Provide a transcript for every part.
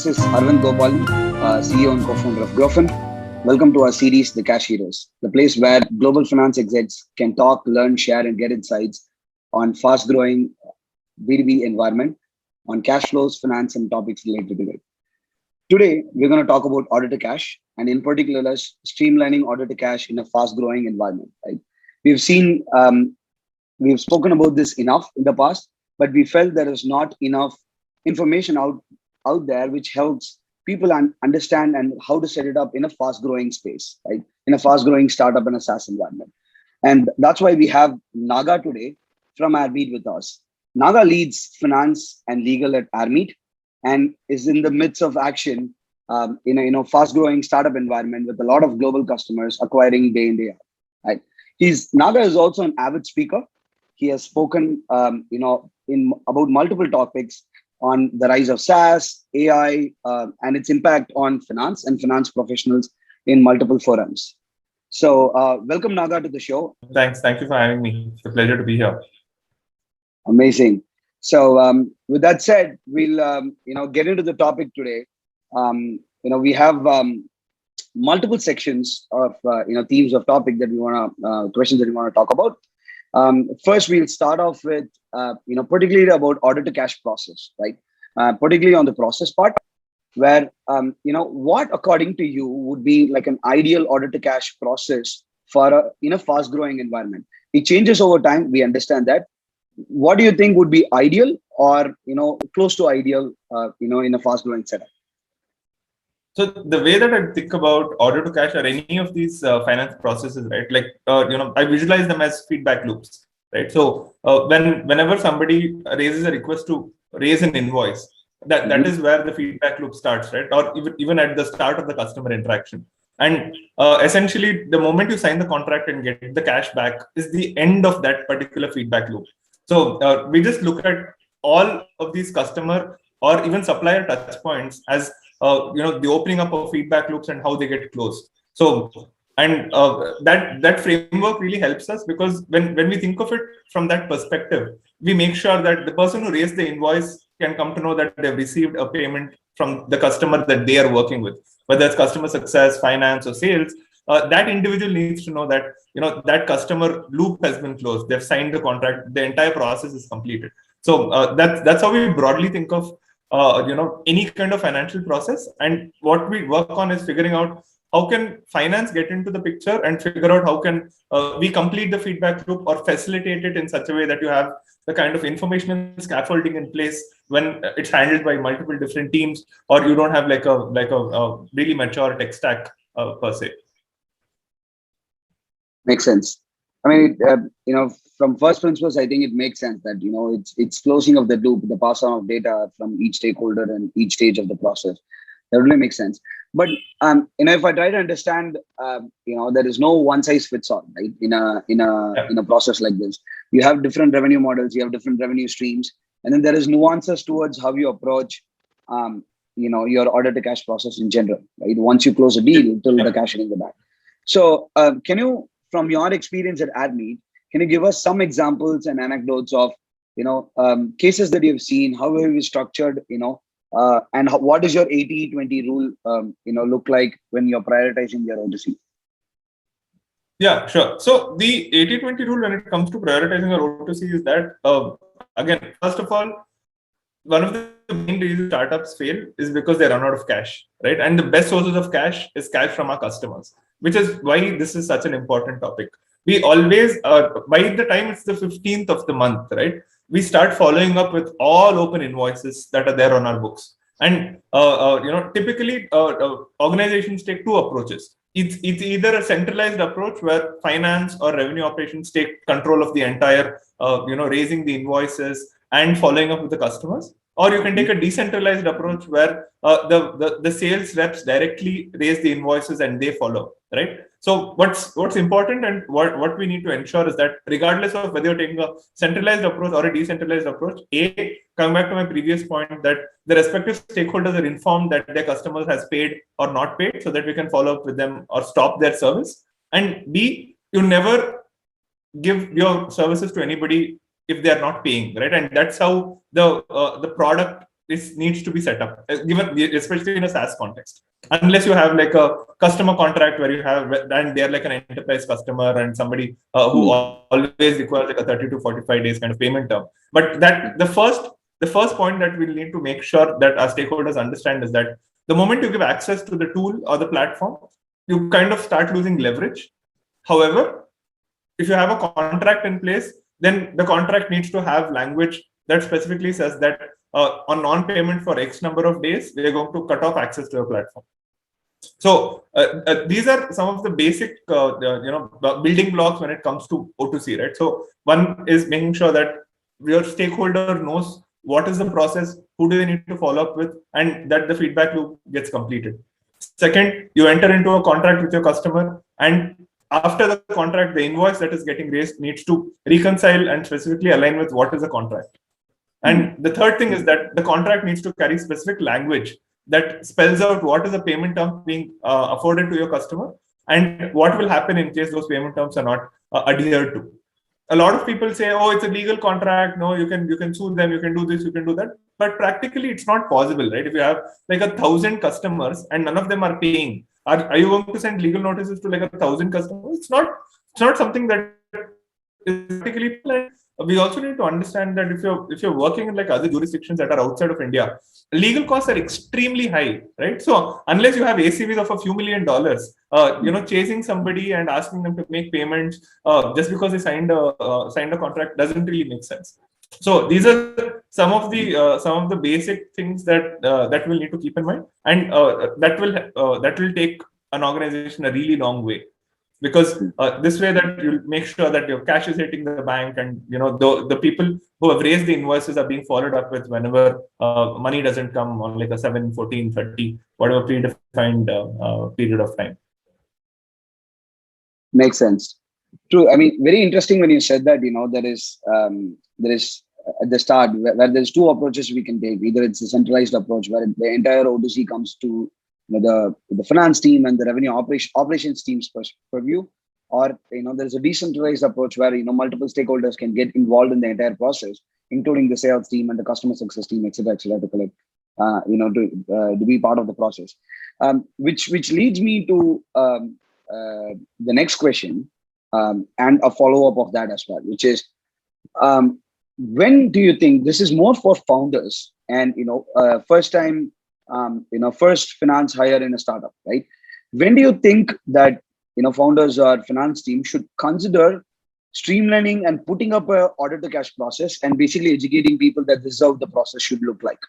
this is Arvind Gopal, CEO and co-founder of Grofin. Welcome to our series, The Cash Heroes, the place where global finance execs can talk, learn, share, and get insights on fast-growing B2B environment, on cash flows, finance, and topics related to it. Today, we're going to talk about order to cash, and in particular, streamlining order to cash in a fast-growing environment. Right? We've seen, we've spoken about this enough in the past, but we felt there is not enough information out there which helps people understand and how to set it up in a fast-growing space, right? In a fast-growing startup and a SaaS environment. And that's why we have Naga today from Airmeet with us. Naga leads finance and legal at Airmeet and is in the midst of action in a fast-growing startup environment with a lot of global customers acquiring day in, day out. Right? Naga is also an avid speaker. He has spoken, about multiple topics on the rise of SaaS, AI, and its impact on finance and finance professionals in multiple forums. So welcome, Naga, to the show. Thanks. Thank you for having me. It's a pleasure to be here. Amazing. So with that said, we'll get into the topic today. We have multiple sections of themes of topic that we want to questions that we want to talk about. First, we'll start off with particularly about order to cash process, right? Particularly on the process part, where what according to you would be like an ideal order to cash process for a fast growing environment? It changes over time. We understand that. What do you think would be ideal or close to ideal in a fast growing setup? So the way that I think about order to cash or any of these finance processes, right? Like I visualize them as feedback loops, right? So whenever somebody raises a request to raise an invoice, that is where the feedback loop starts, right? Or even at the start of the customer interaction. And essentially, the moment you sign the contract and get the cash back is the end of that particular feedback loop. So we just look at all of these customer or even supplier touch points as the opening up of feedback loops and how they get closed. So, and that framework really helps us because when we think of it from that perspective, we make sure that the person who raised the invoice can come to know that they've received a payment from the customer that they are working with, whether it's customer success, finance, or sales. That individual needs to know that that customer loop has been closed. They've signed the contract. The entire process is completed. So that's how we broadly think of any kind of financial process. And what we work on is figuring out how can finance get into the picture and figure out how can we complete the feedback loop or facilitate it in such a way that you have the kind of informational scaffolding in place when it's handled by multiple different teams, or you don't have like a really mature tech stack per se. Makes sense. I mean, from first principles, I think it makes sense that, it's closing of the loop, the pass on of data from each stakeholder and each stage of the process. That really makes sense. But, if I try to understand, there is no one size fits all, right? In a process like this, you have different revenue models, you have different revenue streams, and then there is nuances towards how you approach, your order to cash process in general, right? Once you close a deal till the cash in the back. So can you, from your experience at Airmeet, can you give us some examples and anecdotes of, cases that you've seen? How have you structured, and what is your 80-20 rule, look like when you're prioritizing your O2C? Yeah, sure. So the 80-20 rule when it comes to prioritizing our O2C is that, again, first of all, one of the main reasons startups fail is because they run out of cash, right? And the best sources of cash is cash from our customers, which is why this is such an important topic. We always, by the time it's the 15th of the month, right, we start following up with all open invoices that are there on our books. And, typically organizations take two approaches. It's either a centralized approach where finance or revenue operations take control of the entire, raising the invoices and following up with the customers, or you can take a decentralized approach where the sales reps directly raise the invoices and they follow, right? So what's important and what we need to ensure is that regardless of whether you're taking a centralized approach or a decentralized approach, coming back to my previous point, that the respective stakeholders are informed that their customers has paid or not paid so that we can follow up with them or stop their service. And B, you never give your services to anybody if they are not paying, right? And that's how the product this needs to be set up, given especially in a SaaS context. Unless you have like a customer contract where you have, and they're like an enterprise customer and somebody who always requires like a 30 to 45 days kind of payment term. But that the first point that we'll need to make sure that our stakeholders understand is that the moment you give access to the tool or the platform, you kind of start losing leverage. However, if you have a contract in place, then the contract needs to have language that specifically says that on non-payment for X number of days, we are going to cut off access to the platform. So these are some of the basic, building blocks when it comes to O2C, right? So one is making sure that your stakeholder knows what is the process, who do they need to follow up with, and that the feedback loop gets completed. Second, you enter into a contract with your customer, and after the contract, the invoice that is getting raised needs to reconcile and specifically align with what is the contract. And the third thing is that the contract needs to carry specific language that spells out what is the payment term being afforded to your customer and what will happen in case those payment terms are not adhered to. A lot of people say, oh, it's a legal contract. No, you can sue them. You can do this, you can do that. But practically, it's not possible, right? If you have like 1,000 customers and none of them are paying, are you going to send legal notices to like 1,000 customers? It's not something that is practically planned. We also need to understand that if you're working in like other jurisdictions that are outside of India, legal costs are extremely high, right? So unless you have ACVs of a few $1 million, chasing somebody and asking them to make payments just because they signed a contract doesn't really make sense. So these are some of the basic things that we'll need to keep in mind, and that will take an organization a really long way. Because this way that you'll make sure that your cash is hitting the bank, and the people who have raised the invoices are being followed up with whenever money doesn't come on like a 7, 14, 30, whatever predefined period of time. Makes sense. True. I mean, very interesting when you said that, there is at the start where there's two approaches we can take. Either it's a centralized approach where the entire O2C comes to the finance team and the revenue operations team's purview, or there's a decentralized approach where multiple stakeholders can get involved in the entire process, including the sales team and the customer success team, etc., to collect, to be part of the process. Which leads me to the next question, and a follow up of that as well, which is, when do you think this is more for founders and first time? First finance hire in a startup, right? When do you think that founders or finance team should consider streamlining and putting up a order to cash process and basically educating people that this is how the process should look like,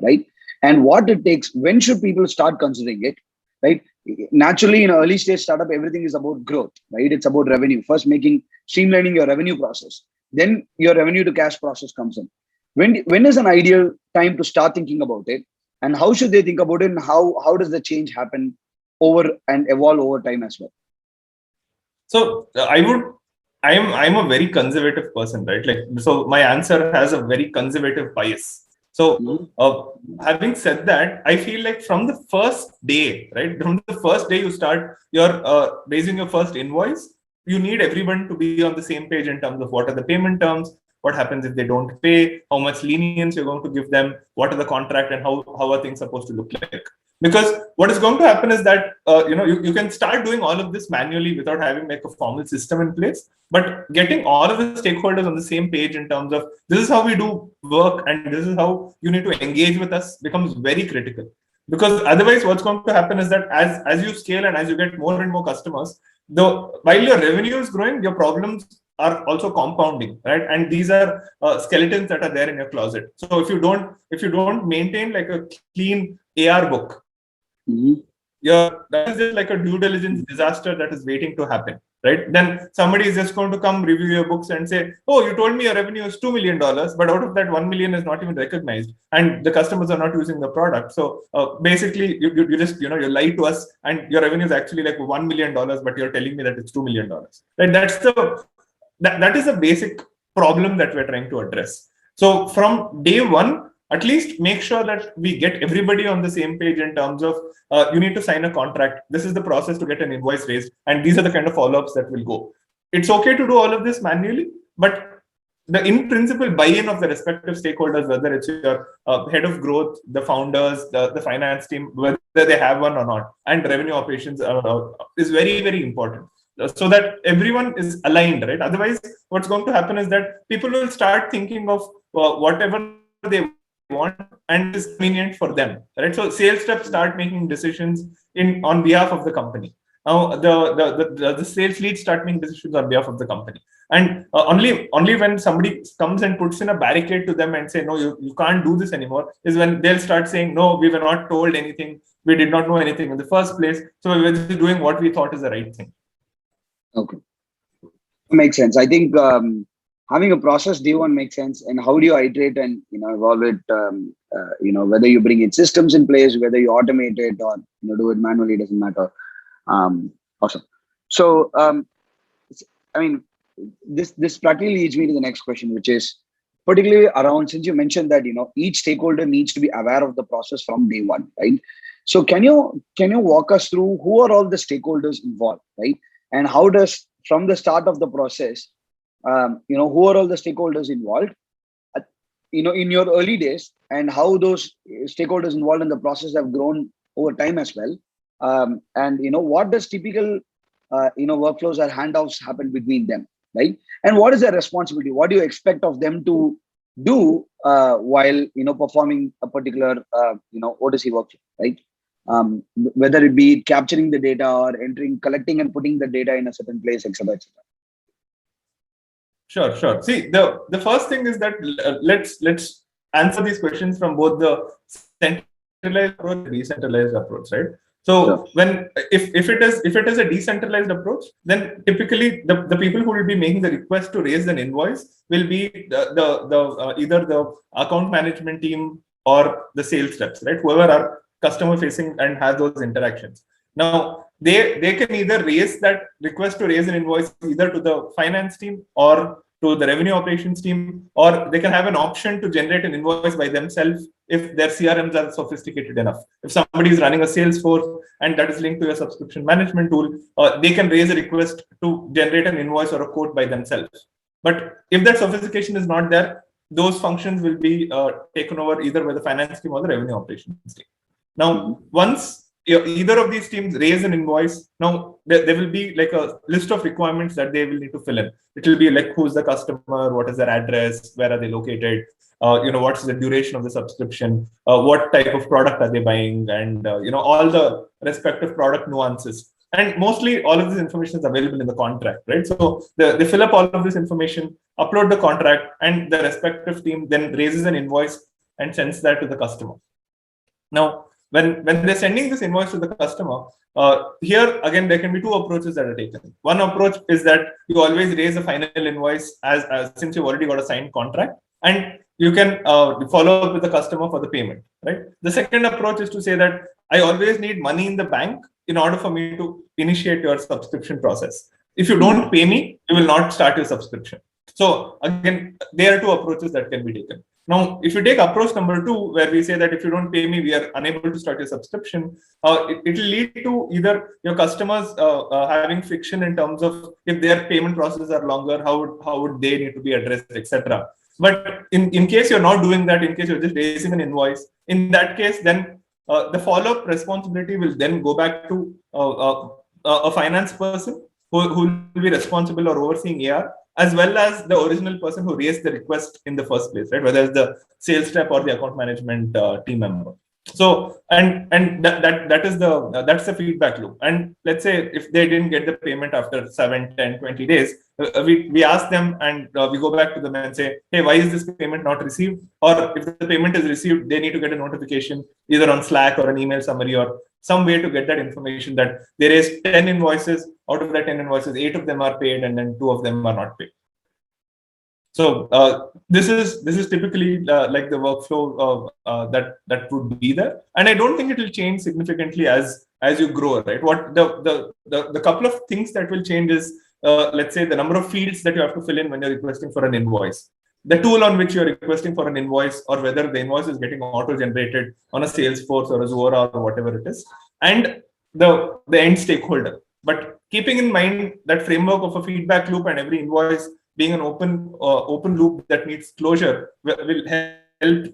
right? And what it takes, when should people start considering it, right? Naturally, in an early stage startup, everything is about growth, right? It's about revenue. First, streamlining your revenue process, then your revenue to cash process comes in. When is an ideal time to start thinking about it? And how should they think about it, and how does the change happen over and evolve over time as well? So I'm a very conservative person, right? So my answer has a very conservative bias. So having said that, I feel like from the first day, right? From the first day you start raising your first invoice, you need everyone to be on the same page in terms of what are the payment terms, what happens if they don't pay, how much lenience you're going to give them, what are the contract, and how are things supposed to look like. Because what is going to happen is that you can start doing all of this manually without having like a formal system in place, but getting all of the stakeholders on the same page in terms of this is how we do work and this is how you need to engage with us becomes very critical. Because otherwise what's going to happen is that as you scale and as you get more and more customers, while your revenue is growing, your problems are also compounding, right? And these are skeletons that are there in your closet. So if you don't maintain like a clean AR book, that is just like a due diligence disaster that is waiting to happen, right? Then somebody is just going to come review your books and say, oh, you told me your revenue is $2 million, but out of that 1 million is not even recognized, and the customers are not using the product. So basically, you just you lie to us, and your revenue is actually like $1 million, but you're telling me that it's $2 million, right? That is a basic problem that we're trying to address. So from day one, at least make sure that we get everybody on the same page in terms of you need to sign a contract. This is the process to get an invoice raised, and these are the kind of follow-ups that will go. It's okay to do all of this manually, but the in principle buy-in of the respective stakeholders, whether it's your head of growth, the founders, the finance team, whether they have one or not, and revenue operations is very, very important. So that everyone is aligned, right? Otherwise, what's going to happen is that people will start thinking of whatever they want and is convenient for them, right? So sales reps start making decisions on behalf of the company. Now the sales leads start making decisions on behalf of the company, and only when somebody comes and puts in a barricade to them and say, no, you can't do this anymore, is when they'll start saying, no, we were not told anything, we did not know anything in the first place, so we were just doing what we thought is the right thing. Okay, makes sense. I think having a process day one makes sense. And how do you iterate and evolve it? Whether you bring in systems in place, whether you automate it or do it manually, doesn't matter. Awesome. So I mean, this practically leads me to the next question, which is particularly around, since you mentioned that each stakeholder needs to be aware of the process from day one, right? So can you walk us through who are all the stakeholders involved, right? And how does, from the start of the process, who are all the stakeholders involved, in your early days, and how those stakeholders involved in the process have grown over time as well, and what does typical workflows or handoffs happen between them, right? And what is their responsibility? What do you expect of them to do while performing a particular O2C workflow, right? Whether it be capturing the data or collecting and putting the data in a certain place, etc., etc. Sure. See, the first thing is that let's answer these questions from both the centralized approach and decentralized approach, right? So if it is a decentralized approach, then typically the people who will be making the request to raise an invoice will be either the account management team or the sales reps, right? Whoever are customer facing and has those interactions. Now they can either raise that request to raise an invoice either to the finance team or to the revenue operations team, or they can have an option to generate an invoice by themselves if their CRMs are sophisticated enough. If somebody is running a Salesforce and that is linked to a subscription management tool, they can raise a request to generate an invoice or a quote by themselves. But if that sophistication is not there, those functions will be taken over either by the finance team or the revenue operations team. Now, once either of these teams raise an invoice, now there will be like a list of requirements that they will need to fill in. It will be like, who's the customer, what is their address, where are they located, what's the duration of the subscription, what type of product are they buying, and all the respective product nuances. And mostly all of this information is available in the contract, right? So they fill up all of this information, upload the contract, and the respective team then raises an invoice and sends that to the customer. Now, when they're sending this invoice to the customer, here again there can be two approaches that are taken. One approach is that you always raise a final invoice as since you've already got a signed contract, and you can follow up with the customer for the payment, right? The second approach is to say that I always need money in the bank in order for me to initiate your subscription process. If you don't pay me, you will not start your subscription. So again, there are two approaches that can be taken. Now, if you take approach number 2, where we say that if you don't pay me, we are unable to start your subscription, it will lead to either your customers having friction in terms of if their payment processes are longer, how would they need to be addressed, etc. But in case you're not doing that, in case you're just raising an invoice, in that case, then the follow-up responsibility will then go back to a finance person who will be responsible or overseeing AR, as well as the original person who raised the request in the first place, right? Whether it's the sales rep or the account management team member. So, and that's the feedback loop. And let's say if they didn't get the payment after 7, 10, 20 days, we ask them and we go back to them and say, hey, why is this payment not received? Or if the payment is received, they need to get a notification either on Slack or an email summary or some way to get that information that there is 10 invoices. Out of that 10 invoices, 8 of them are paid and then 2 of them are not paid. So this is typically like the workflow that would be there, and I don't think it will change significantly as you grow, right? What the couple of things that will change is let's say the number of fields that you have to fill in when you're requesting for an invoice, the tool on which you're requesting for an invoice, or whether the invoice is getting auto-generated on a Salesforce or a Zuora or whatever it is, and the end stakeholder. But keeping in mind that framework of a feedback loop and every invoice being an open loop that needs closure will help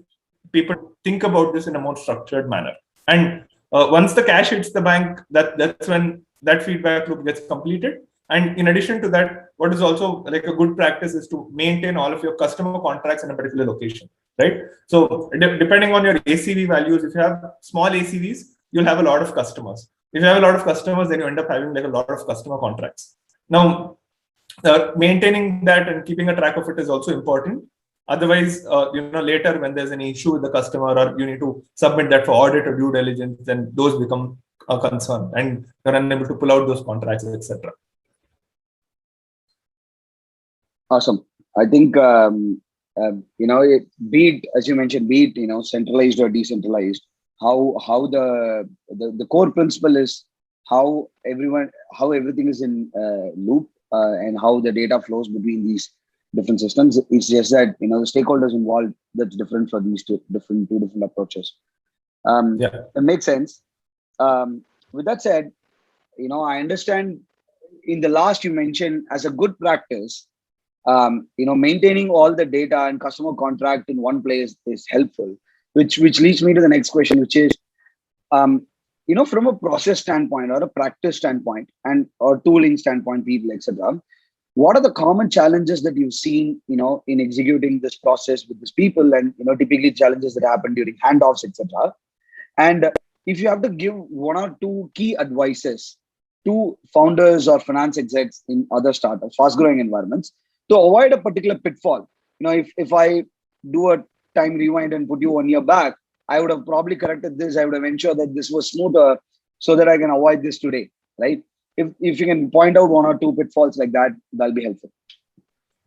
people think about this in a more structured manner. And once the cash hits the bank, that's when that feedback loop gets completed. And in addition to that, what is also like a good practice is to maintain all of your customer contracts in a particular location, right? So depending on your ACV values, if you have small ACVs, you'll have a lot of customers. If you have a lot of customers, then you end up having like a lot of customer contracts. Now, maintaining that and keeping a track of it is also important. Otherwise, later when there's an issue with the customer or you need to submit that for audit or due diligence, then those become a concern and you're unable to pull out those contracts, etc. Awesome. I think, be it, as you mentioned, be it, centralized or decentralized, how the core principle is how everything is in loop and how the data flows between these different systems. It's just that, the stakeholders involved, that's different for these two different approaches. It makes sense. With that said, I understand in the last you mentioned as a good practice, maintaining all the data and customer contract in one place is helpful, which leads me to the next question, which is, from a process standpoint or a practice standpoint and or tooling standpoint, people, etc. What are the common challenges that you've seen, in executing this process with these people, and typically challenges that happen during handoffs, etc. And if you have to give one or two key advices to founders or finance execs in other startups, fast-growing environments, to avoid a particular pitfall. If I do a time rewind and put you 1 year back, I would have probably corrected this. I would have ensured that this was smoother so that I can avoid this today, right? If you can point out one or two pitfalls like that, that'll be helpful.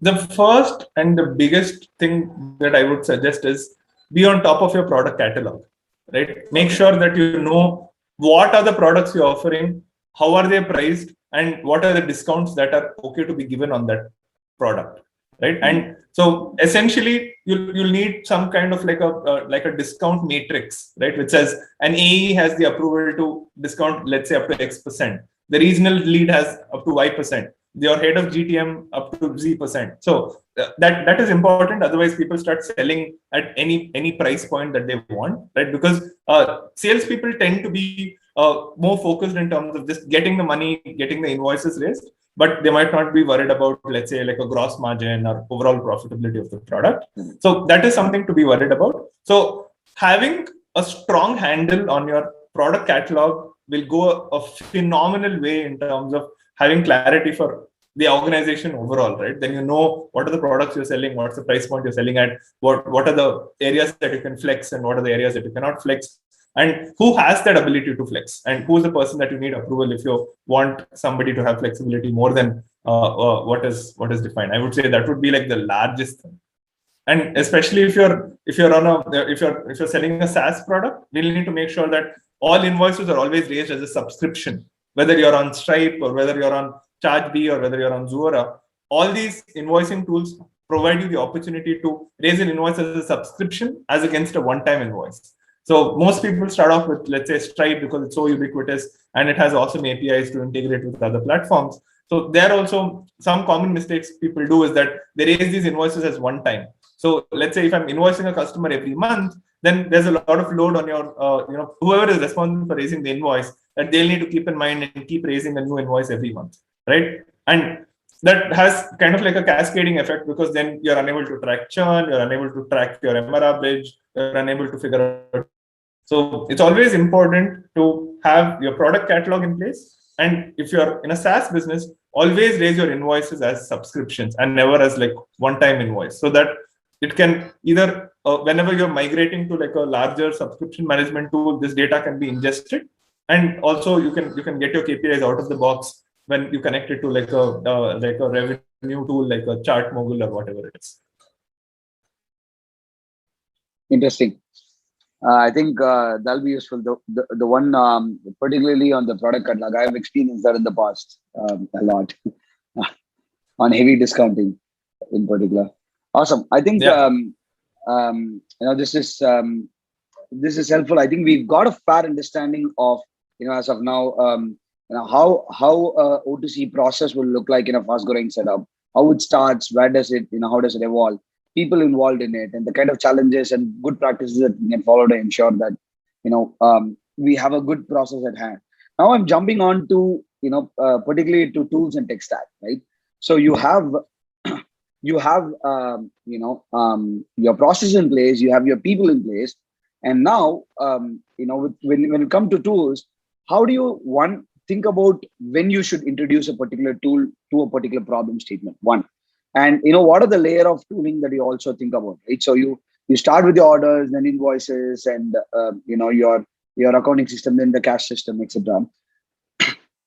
The first and the biggest thing that I would suggest is be on top of your product catalog, right? Make sure that you know what are the products you're offering, how are they priced, and what are the discounts that are okay to be given on that product, right? And so essentially you'll need some kind of like a discount matrix, right, which says an AE has the approval to discount, let's say, up to X%. The regional lead has up to Y%. Your head of GTM up to Z%. So that is important. Otherwise, people start selling at any price point that they want, right? Because salespeople tend to be more focused in terms of just getting the money, getting the invoices raised, but they might not be worried about, let's say, like a gross margin or overall profitability of the product. So that is something to be worried about. So having a strong handle on your product catalog will go a phenomenal way in terms of having clarity for the organization overall, right? Then you know what are the products you're selling, what's the price point you're selling at, what are the areas that you can flex and what are the areas that you cannot flex, and who has that ability to flex, and who's the person that you need approval if you want somebody to have flexibility more than what is defined. I would say that would be like the largest thing. And especially if you're selling a SaaS product, we'll need to make sure that all invoices are always raised as a subscription, whether you're on Stripe or whether you're on ChargeBee or whether you're on Zuora. All these invoicing tools provide you the opportunity to raise an invoice as a subscription as against a one-time invoice. So most people start off with, let's say, Stripe because it's so ubiquitous and it has awesome APIs to integrate with other platforms. So there are also some common mistakes people do is that they raise these invoices as one time. So let's say if I'm invoicing a customer every month, then there's a lot of load on your, whoever is responsible for raising the invoice, that they'll need to keep in mind and keep raising a new invoice every month, right? And that has kind of like a cascading effect because then you're unable to track churn, you're unable to track your MRR bridge, you're unable to figure out. So it's always important to have your product catalog in place. And if you're in a SaaS business, always raise your invoices as subscriptions and never as like one-time invoice, so that it can either, whenever you're migrating to like a larger subscription management tool, this data can be ingested. And also you can get your KPIs out of the box when you connect it to like a revenue tool, like a ChartMogul or whatever it is. Interesting. I think that'll be useful. The one particularly on the product catalog, I have experienced that in the past a lot on heavy discounting in particular. Awesome. I think this is helpful. I think we've got a fair understanding of as of now how O2C process will look like in a fast growing setup. how it starts, where does it, how does it evolve, people involved in it, and the kind of challenges and good practices that we can follow to ensure that, we have a good process at hand. Now I'm jumping on to, particularly to tools and tech stack, right? So you have, your process in place, you have your people in place, and now, when it comes to tools, how do you think about when you should introduce a particular tool to a particular problem statement? One, and what are the layer of tooling that you also think about, right? So you start with your orders, then invoices, and your accounting system, then the cash system, etc.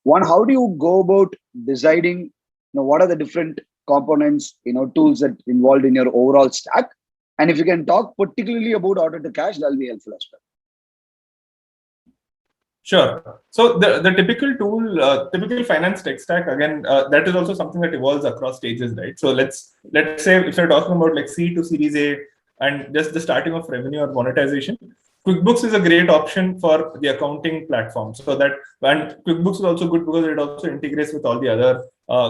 One, how do you go about deciding, what are the different components, tools that involved in your overall stack? And if you can talk particularly about order to cash, that'll be helpful as well. Sure. So the typical tool, typical finance tech stack, again, that is also something that evolves across stages, right? So let's say if you're talking about like C to Series A and just the starting of revenue or monetization, QuickBooks is a great option for the accounting platform. So that, and QuickBooks is also good because it also integrates with all the other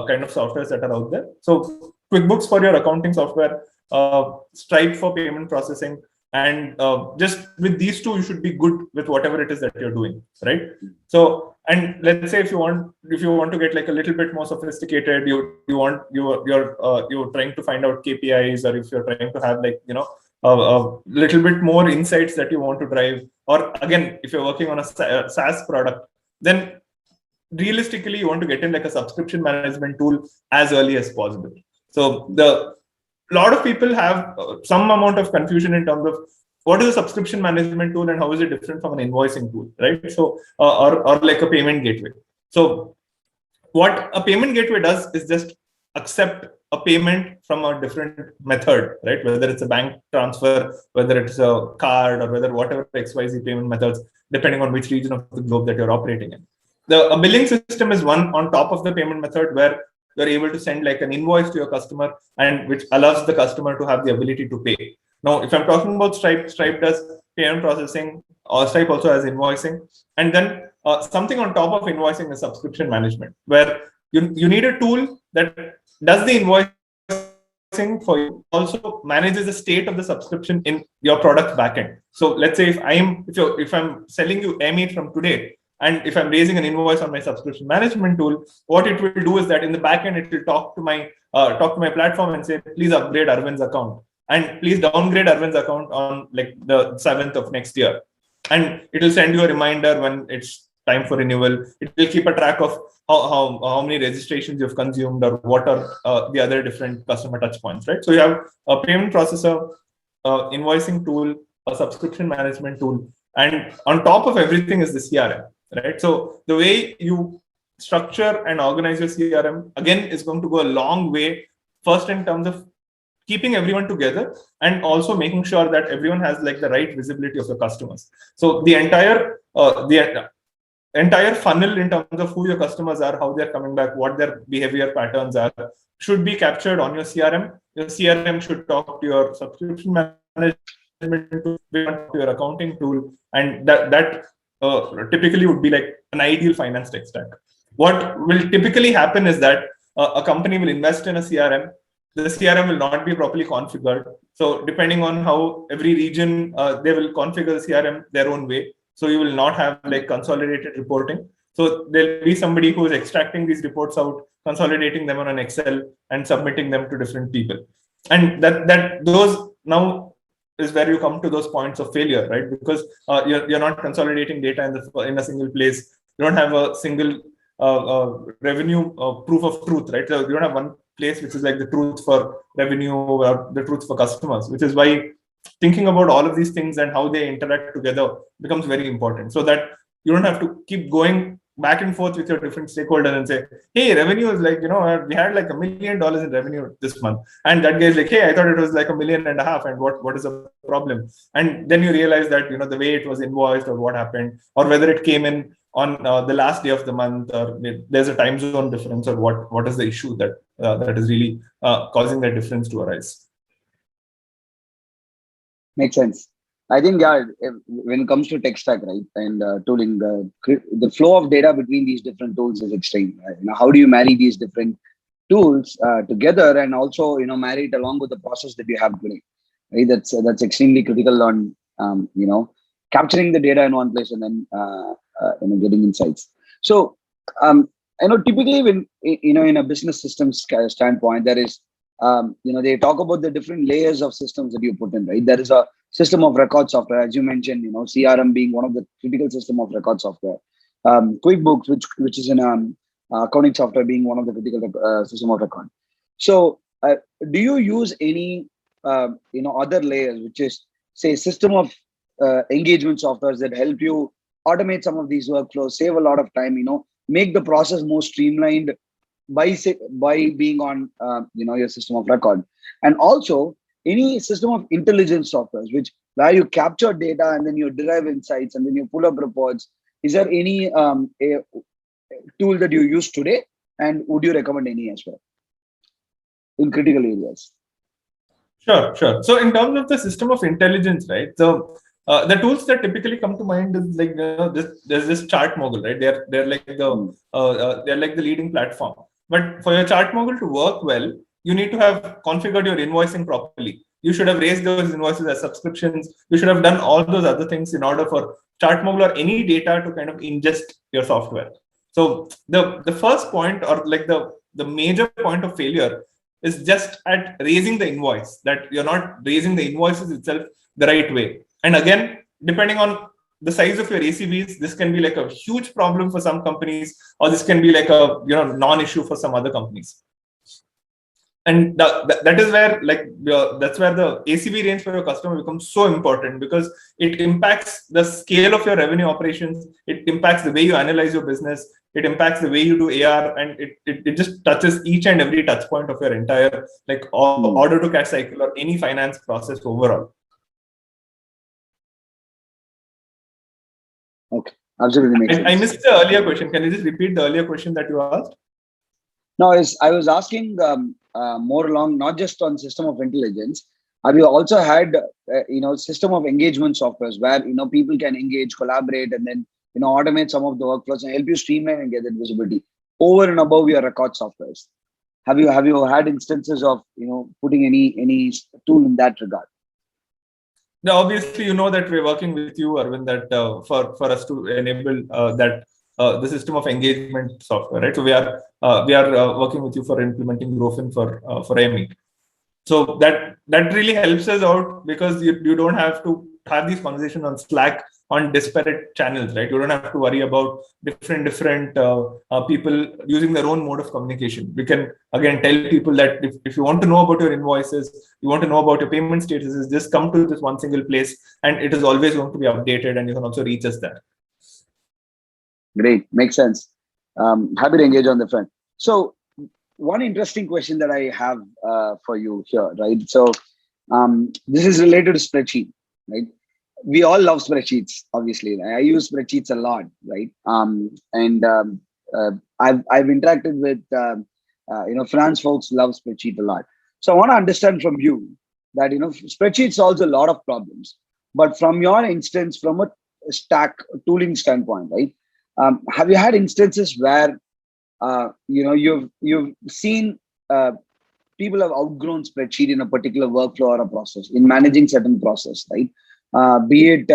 kind of softwares that are out there. So QuickBooks for your accounting software, Stripe for payment processing, and just with these two, you should be good with whatever it is that you're doing, right? So, and let's say if you want to get like a little bit more sophisticated, you're trying to find out KPIs, or if you're trying to have like a little bit more insights that you want to drive, or again, if you're working on a SaaS product, then realistically you want to get in like a subscription management tool as early as possible. So a lot of people have some amount of confusion in terms of what is a subscription management tool and how is it different from an invoicing tool, right? So, or like a payment gateway. So what a payment gateway does is just accept a payment from a different method, right? Whether it's a bank transfer, whether it's a card, or whatever XYZ payment methods, depending on which region of the globe that you're operating in. A billing system is one on top of the payment method where you're able to send like an invoice to your customer, and which allows the customer to have the ability to pay. Now, if I'm talking about Stripe, Stripe does payment processing, or Stripe also has invoicing. And then something on top of invoicing is subscription management, where you need a tool that does the invoicing for you, also manages the state of the subscription in your product backend. So let's say if I'm selling you Airmeet from today, and if I'm raising an invoice on my subscription management tool, what it will do is that in the backend, it will talk to my platform and say, please upgrade Arvind's account, and please downgrade Arvind's account on like the 7th of next year. And it will send you a reminder when it's time for renewal. It will keep a track of how many registrations you've consumed, or what are the other different customer touch points, right? So you have a payment processor, invoicing tool, a subscription management tool, and on top of everything is the CRM. Right. So the way you structure and organize your CRM, again, is going to go a long way. First, in terms of keeping everyone together, and also making sure that everyone has like the right visibility of your customers. So the entire funnel in terms of who your customers are, how they're coming back, what their behavior patterns are, should be captured on your CRM. Your CRM should talk to your subscription management tool, to your accounting tool, and that typically would be like an ideal finance tech stack. What will typically happen is that a company will invest in a CRM. The CRM will not be properly configured. So depending on how every region, they will configure the CRM their own way. So you will not have like consolidated reporting. So there'll be somebody who is extracting these reports out, consolidating them on an Excel, and submitting them to different people. And those now is where you come to those points of failure, right? Because you're not consolidating data in a single place. You don't have a single revenue proof of truth, right? So you don't have one place which is like the truth for revenue or the truth for customers, which is why thinking about all of these things and how they interact together becomes very important, so that you don't have to keep going back and forth with your different stakeholders and say, hey, revenue is like, we had like $1 million in revenue this month. And that guy's like, hey, I thought it was like $1.5 million. And what is the problem? And then you realize that, the way it was invoiced, or what happened, or whether it came in on the last day of the month, or there's a time zone difference, or what is the issue that is really causing that difference to arise. Makes sense. I think, when it comes to tech stack, right, and tooling, the flow of data between these different tools is extreme. Right? How do you marry these different tools together, and also marry it along with the process that you have today. Right? That's extremely critical on capturing the data in one place and then getting insights. So typically when in a business systems standpoint, there is they talk about the different layers of systems that you put in. Right? There is a system of record software, as you mentioned. CRM being one of the critical system of record software. QuickBooks, which is an accounting software, being one of the critical system of record. So, do you use any other layers, which is say system of engagement softwares that help you automate some of these workflows, save a lot of time, make the process more streamlined by being on your system of record, and also any system of intelligence softwares, which where you capture data and then you derive insights and then you pull up reports. Is there any a tool that you use today, and would you recommend any as well in critical areas? Sure. So in terms of the system of intelligence, right? So the tools that typically come to mind is like there's this ChartMogul, right? They're like the leading platform. But for your ChartMogul to work well, you need to have configured your invoicing properly. You should have raised those invoices as subscriptions. You should have done all those other things in order for ChartMogul or any data to kind of ingest your software. So the first point, or like the major point of failure, is just at raising the invoice, that you're not raising the invoices itself the right way. And again, depending on the size of your ACVs, this can be like a huge problem for some companies, or this can be like a non-issue for some other companies. And that is where that's where the ACV range for your customer becomes so important, because it impacts the scale of your revenue operations. It impacts the way you analyze your business. It impacts the way you do AR, and it just touches each and every touch point of your entire order to cash cycle or any finance process overall. Okay, absolutely makes sense. I missed the earlier question. Can you just repeat the earlier question that you asked? No, I was asking more along, not just on system of intelligence. Have you also had system of engagement softwares where people can engage, collaborate, and then automate some of the workflows and help you streamline and get that visibility over and above your record softwares? Have you had instances of putting any tool in that regard? Now, obviously, that we're working with you, Arvind, that for us to enable the system of engagement software, right? So we are working with you for implementing Grofin for Airmeet. So that really helps us out, because you don't have to have these conversations on Slack on disparate channels, right? You don't have to worry about different people using their own mode of communication. We can again tell people that if you want to know about your invoices, you want to know about your payment statuses, just come to this one single place, and it is always going to be updated, and you can also reach us there. Great, makes sense. Happy to engage on the front. So one interesting question that I have for you here, right? So this is related to spreadsheet, right? We all love spreadsheets, obviously. I use spreadsheets a lot, right? I've interacted with finance folks love spreadsheet a lot. So I want to understand from you that spreadsheet solves a lot of problems, but from your instance, from a stack tooling standpoint, right? Have you had instances where you've seen people have outgrown spreadsheet in a particular workflow or a process in managing certain process, right? Be it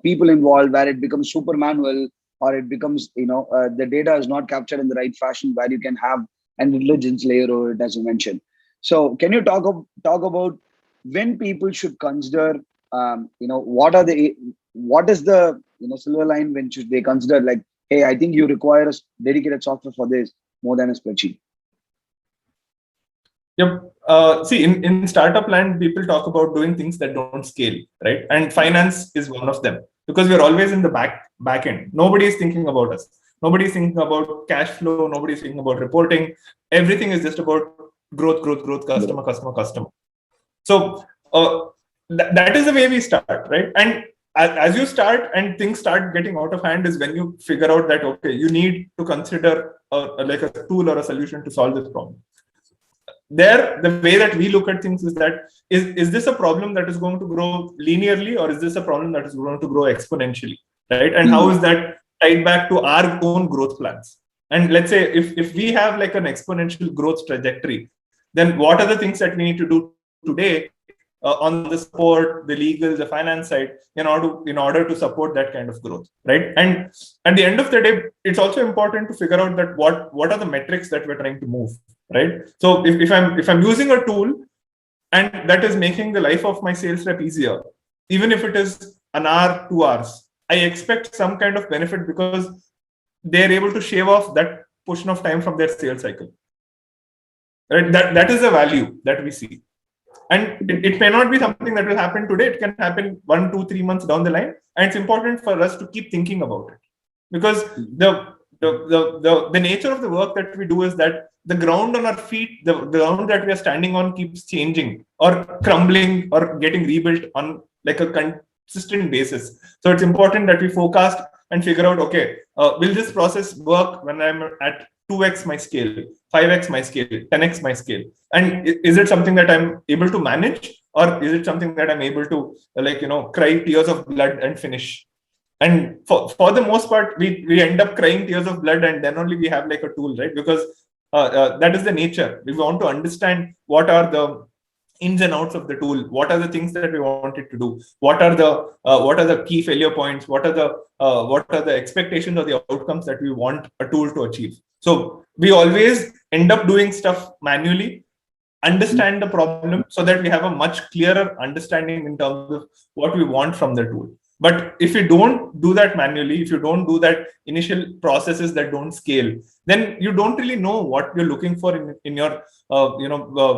people involved where it becomes super manual, or it becomes the data is not captured in the right fashion where you can have an intelligence layer over it, as you mentioned. So can you talk about when people should consider what is the silver line when should they consider, like, hey, I think you require a dedicated software for this more than a spreadsheet? Yep. See, in startup land, people talk about doing things that don't scale, right? And finance is one of them, because we're always in the back end. Nobody is thinking about us. Nobody's thinking about cash flow. Nobody's thinking about reporting. Everything is just about growth, customer. So that is the way we start, right? And as you start and things start getting out of hand is when you figure out that, okay, you need to consider like a tool or a solution to solve this problem. There, the way that we look at things is that is this a problem that is going to grow linearly, or is this a problem that is going to grow exponentially, right? And how is that tied back to our own growth plans? And let's say if we have like an exponential growth trajectory, then what are the things that we need to do today on the support, the legal, the finance side in order to support that kind of growth, right? And at the end of the day, it's also important to figure out that what are the metrics that we're trying to move, right? So if I'm using a tool and that is making the life of my sales rep easier, even if it is an hour, 2 hours, I expect some kind of benefit because they're able to shave off that portion of time from their sales cycle. Right? That is the value that we see. And it may not be something that will happen today. It can happen 1, 2, 3 months down the line. And it's important for us to keep thinking about it. Because the nature of the work that we do is that the ground on our feet, the ground that we are standing on keeps changing or crumbling or getting rebuilt on like a consistent basis. So it's important that we forecast and figure out, okay, will this process work when I'm at 2x my scale, 5x my scale, 10x my scale? And is it something that I'm able to manage, or is it something that I'm able to cry tears of blood and finish? And for the most part, we end up crying tears of blood, and then only we have like a tool, right? Because that is the nature. We want to understand what are the ins and outs of the tool. What are the things that we want it to do? What are the key failure points? What are the expectations or the outcomes that we want a tool to achieve? So we always end up doing stuff manually, understand the problem so that we have a much clearer understanding in terms of what we want from the tool. But if you don't do that manually, if you don't do that initial processes that don't scale, then you don't really know what you're looking for in your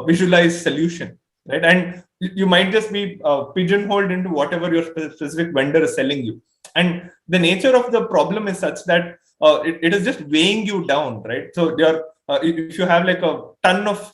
visualized solution, right? And you might just be pigeonholed into whatever your specific vendor is selling you. And the nature of the problem is such that it is just weighing you down, right? So if you have like a ton of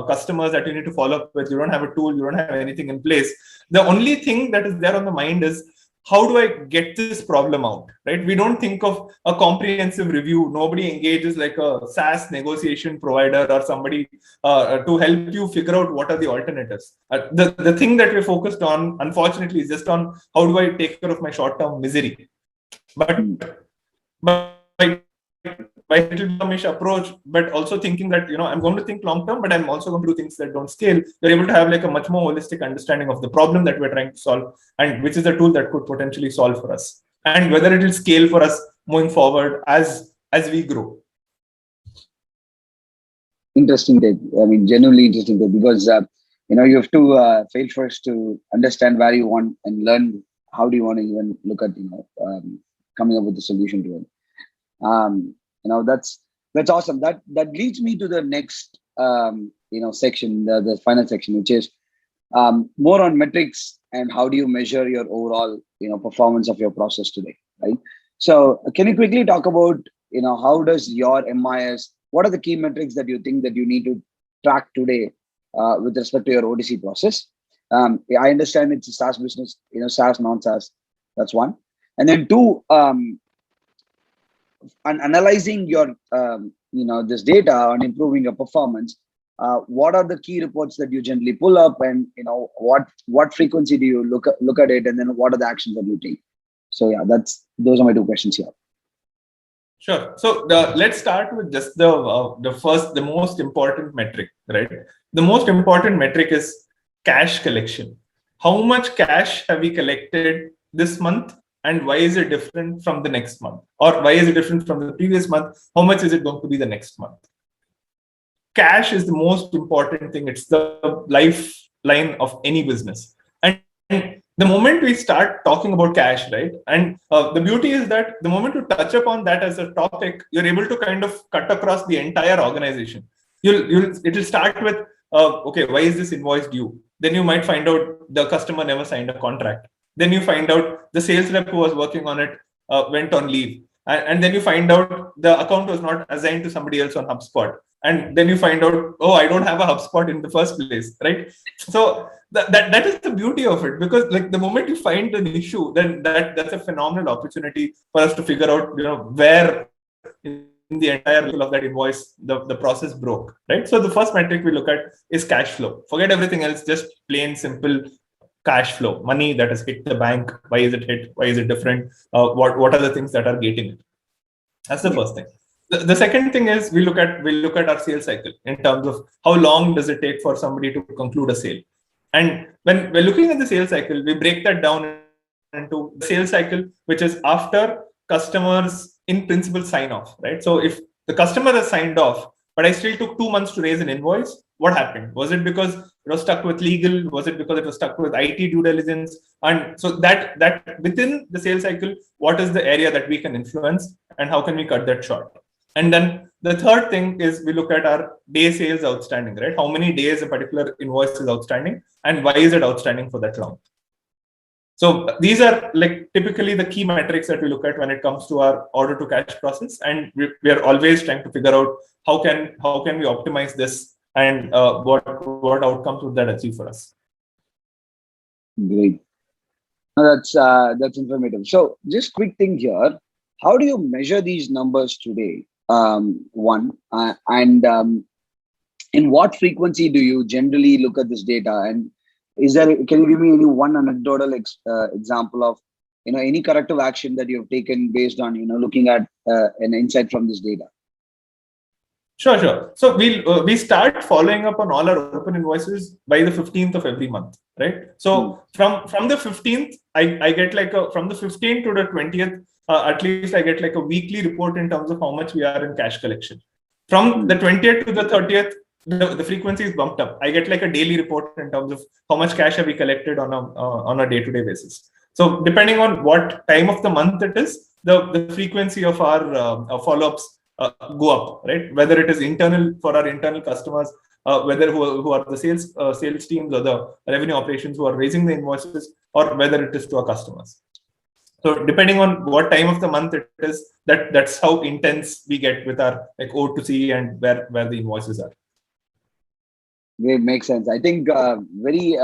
customers that you need to follow up with, you don't have a tool, you don't have anything in place. The only thing that is there on the mind is, how do I get this problem out, right? We don't think of a comprehensive review. Nobody engages like a SaaS negotiation provider or somebody to help you figure out what are the alternatives. The thing that we're focused on, unfortunately, is just on how do I take care of my short-term misery. But by little approach, but also thinking that, I'm going to think long term, but I'm also going to do things that don't scale. You're able to have like a much more holistic understanding of the problem that we're trying to solve, and which is the tool that could potentially solve for us, and whether it will scale for us moving forward as we grow. Interesting take. I mean, genuinely interesting take, because you have to fail first to understand where you want and learn how do you want to even look at coming up with a solution to it. That's awesome. That leads me to the next section, the final section, which is more on metrics and how do you measure your overall performance of your process today, right? So can you quickly talk about how does your MIS, what are the key metrics that you think that you need to track today with respect to your O2C process? I understand it's a SaaS business, SaaS, non-SaaS, that's one. And then two, and analyzing your this data on improving your performance, what are the key reports that you generally pull up, and what frequency do you look at it, and then what are the actions that you take? So yeah, those are my two questions here. Sure. So let's start with just the most important metric, right? The most important metric is cash collection. How much cash have we collected this month? And why is it different from the next month? Or why is it different from the previous month? How much is it going to be the next month? Cash is the most important thing. It's the lifeline of any business. And the moment we start talking about cash, right? And the beauty is that the moment you touch upon that as a topic, you're able to kind of cut across the entire organization. It'll start with, okay, why is this invoice due? Then you might find out the customer never signed a contract. Then you find out the sales rep who was working on it went on leave. And then you find out the account was not assigned to somebody else on HubSpot. And then you find out, oh, I don't have a HubSpot in the first place, right? So that is the beauty of it, because like the moment you find an issue, then that's a phenomenal opportunity for us to figure out, where in the entire level of that invoice, the process broke, right? So the first metric we look at is cash flow. Forget everything else, just plain simple cash flow, money that has hit the bank. Why is it hit? Why is it different? What are the things that are gating it? That's the first thing. The second thing is we look at our sales cycle in terms of how long does it take for somebody to conclude a sale. And when we're looking at the sales cycle, we break that down into the sales cycle, which is after customers in principle sign off, right? So if the customer has signed off, but I still took 2 months to raise an invoice, what happened? Was it because it was stuck with legal? Was it because it was stuck with IT due diligence? And so that within the sales cycle, what is the area that we can influence and how can we cut that short? And then the third thing is we look at our day sales outstanding, right? How many days a particular invoice is outstanding and why is it outstanding for that long? So these are like typically the key metrics that we look at when it comes to our order to cash process. And we are always trying to figure out how can we optimize this and what outcomes would that achieve for us. Great. No, that's informative. So just quick thing here. How do you measure these numbers today? And in what frequency do you generally look at this data? And can you give me any one anecdotal example of any corrective action that you've taken based on looking at an insight from this data? Sure. So we start following up on all our open invoices by the 15th of every month, right? So from the 15th, I get from the 15th to the 20th, at least I get like a weekly report in terms of how much we are in cash collection. From the 20th to the 30th, the frequency is bumped up. I get like a daily report in terms of how much cash have we collected on a day-to-day basis. So depending on what time of the month it is, the frequency of our follow-ups go up, right? Whether it is internal for our internal customers, whether who are the sales teams or the revenue operations who are raising the invoices, or whether it is to our customers. So depending on what time of the month it is, that's how intense we get with our like O2C and where the invoices are. It makes sense. I think very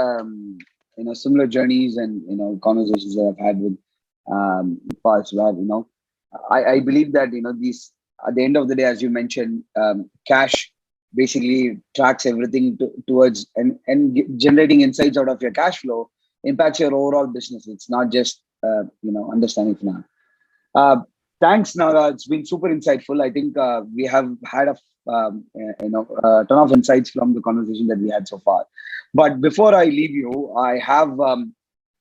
similar journeys and conversations that I've had with parts where I believe that these at the end of the day, as you mentioned, cash basically tracks everything towards and generating insights out of your cash flow impacts your overall business. It's not just understanding finance. Thanks, Naga. It's been super insightful. I think we have had a ton of insights from the conversation that we had so far. But before I leave you, I have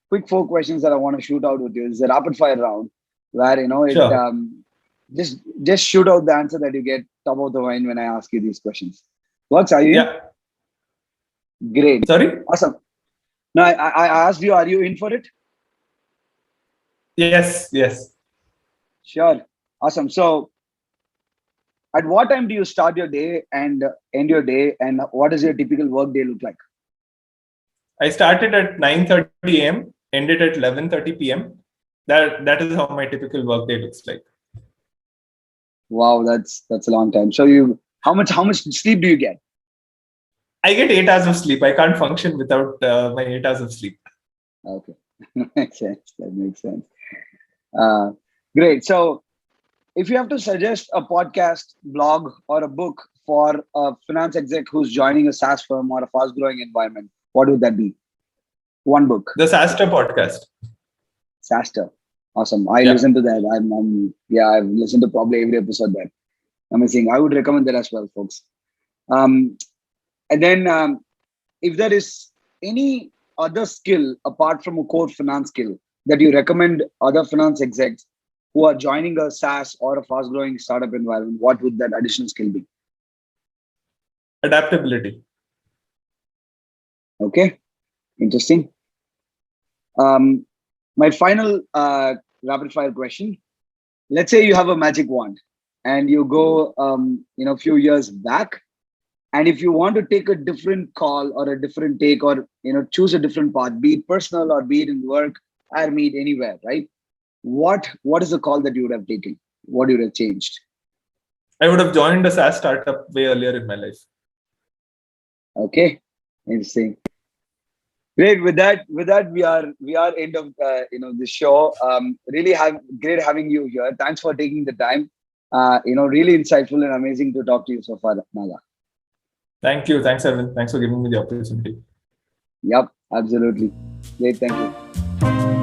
quick 4 questions that I want to shoot out with you. It's a rapid fire round where Sure. Just shoot out the answer that you get top of the mind when I ask you these questions. Works? Are you in? Yeah. Great. Sorry? Awesome. No, I asked you, are you in for it? Yes. Sure. Awesome. So at what time do you start your day and end your day, and what does your typical work day look like? I started at 9:30 a.m., ended at 11:30 p.m. That is how my typical work day looks like. Wow, that's a long time. So how much sleep do you get? I get 8 hours of sleep. I can't function without my 8 hours of sleep. Okay. Makes sense. That makes sense. Great. So if you have to suggest a podcast, blog, or a book for a finance exec who's joining a SaaS firm or a fast growing environment, what would that be? One book. The SaaSter podcast. SaaSter. Awesome. I listen to that. I've listened to probably every episode there. Amazing. I would recommend that as well, folks. And then if there is any other skill apart from a core finance skill that you recommend other finance execs who are joining a SaaS or a fast growing startup environment, what would that additional skill be? Adaptability. Okay. Interesting. My final rapid fire question. Let's say you have a magic wand and you go a few years back, and if you want to take a different call or a different take or choose a different path, be it personal or be it in work, Airmeet, anywhere, right? What is the call that you would have taken? What would you have changed? I would have joined a SaaS startup way earlier in my life. Okay. Interesting. Great. With that, we are end of the show. Really great having you here. Thanks for taking the time. Really insightful and amazing to talk to you so far, Naga. Thank you. Thanks, Arvind. Thanks for giving me the opportunity. Yep, absolutely. Great. Thank you.